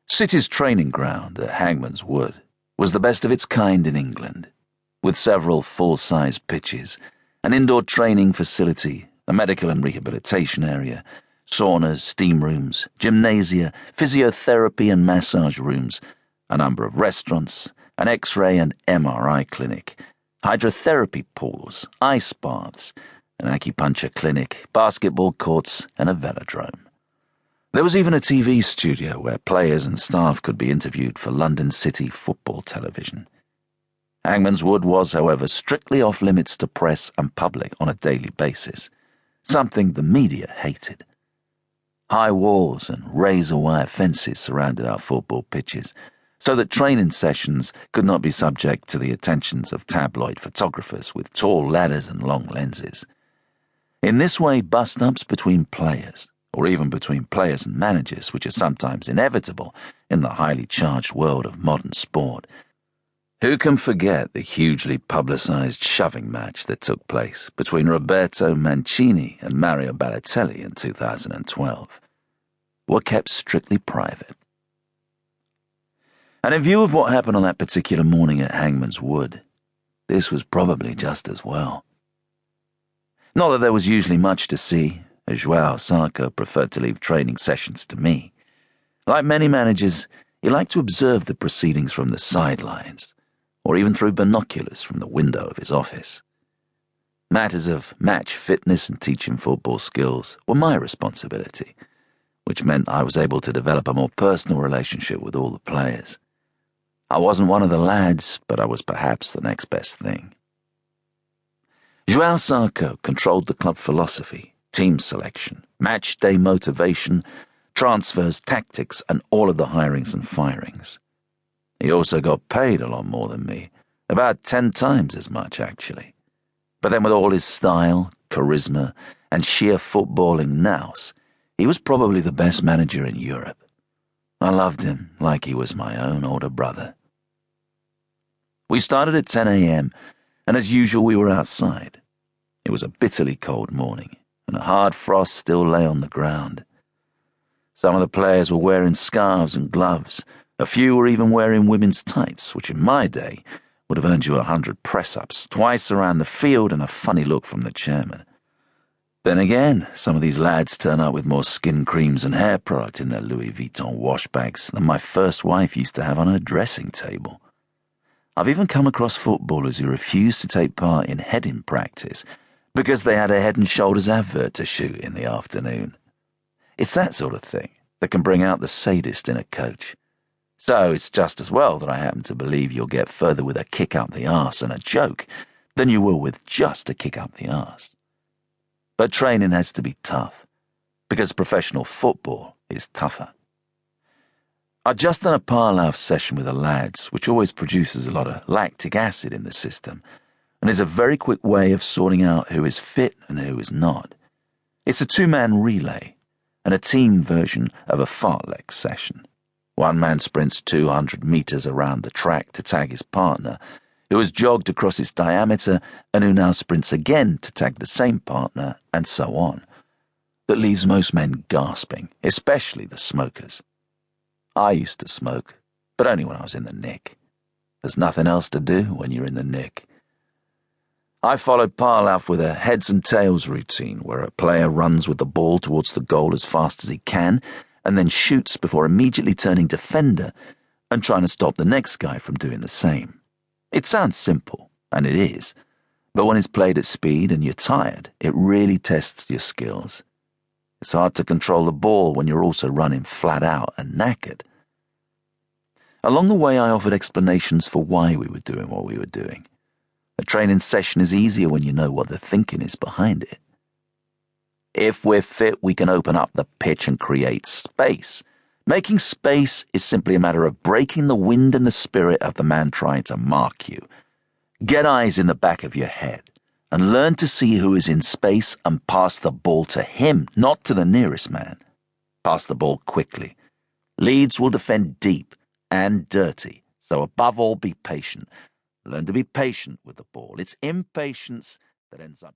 City's training ground at Hangman's Wood was the best of its kind in England, with several full-size pitches, an indoor training facility, a medical and rehabilitation area, saunas, steam rooms, gymnasia, physiotherapy and massage rooms, a number of restaurants, an X-ray and MRI clinic, hydrotherapy pools, ice baths, an acupuncture clinic, basketball courts, and a velodrome. There was even a TV studio where players and staff could be interviewed for London City football television. Hangman's Wood was, however, strictly off-limits to press and public on a daily basis, something the media hated. High walls and razor-wire fences surrounded our football pitches, so that training sessions could not be subject to the attentions of tabloid photographers with tall ladders and long lenses. In this way, bust-ups between players, or even between players and managers, which are sometimes inevitable in the highly charged world of modern sport. Who can forget the hugely publicized shoving match that took place between Roberto Mancini and Mario Balotelli in 2012? Were kept strictly private. And in view of what happened on that particular morning at Hangman's Wood, this was probably just as well. Not that there was usually much to see, as Joao Zarco preferred to leave training sessions to me. Like many managers, he liked to observe the proceedings from the sidelines, or even through binoculars from the window of his office. Matters of match fitness and teaching football skills were my responsibility, which meant I was able to develop a more personal relationship with all the players. I wasn't one of the lads, but I was perhaps the next best thing. Joao Zarco controlled the club philosophy, team selection, match day motivation, transfers, tactics, and all of the hirings and firings. He also got paid a lot more than me, about 10 times as much, actually. But then with all his style, charisma, and sheer footballing nous, he was probably the best manager in Europe. I loved him like he was my own older brother. We started at 10 a.m., and as usual we were outside. It was a bitterly cold morning, and a hard frost still lay on the ground. Some of the players were wearing scarves and gloves. A few were even wearing women's tights, which in my day would have earned you 100 press-ups, twice around the field, and a funny look from the chairman. Then again, some of these lads turn up with more skin creams and hair product in their Louis Vuitton wash bags than my first wife used to have on her dressing table. I've even come across footballers who refused to take part in heading practice because they had a Head and Shoulders advert to shoot in the afternoon. It's that sort of thing that can bring out the sadist in a coach. So it's just as well that I happen to believe you'll get further with a kick up the arse and a joke than you will with just a kick up the arse. But training has to be tough, because professional football is tougher. I'd just done a Parlav session with the lads, which always produces a lot of lactic acid in the system, and is a very quick way of sorting out who is fit and who is not. It's a 2-man relay, and a team version of a fartlek session. One man sprints 200 meters around the track to tag his partner, who has jogged across its diameter and who now sprints again to tag the same partner, and so on. That leaves most men gasping, especially the smokers. I used to smoke, but only when I was in the nick. There's nothing else to do when you're in the nick. I followed Parlav with a heads and tails routine where a player runs with the ball towards the goal as fast as he can and then shoots before immediately turning defender and trying to stop the next guy from doing the same. It sounds simple, and it is, but when it's played at speed and you're tired, it really tests your skills. It's hard to control the ball when you're also running flat out and knackered. Along the way, I offered explanations for why we were doing what we were doing. A training session is easier when you know what the thinking is behind it. If we're fit, we can open up the pitch and create space. Making space is simply a matter of breaking the wind and the spirit of the man trying to mark you. Get eyes in the back of your head and learn to see who is in space and pass the ball to him, not to the nearest man. Pass the ball quickly. Leeds will defend deep and dirty, so above all be patient. Learn to be patient with the ball. It's impatience that ends up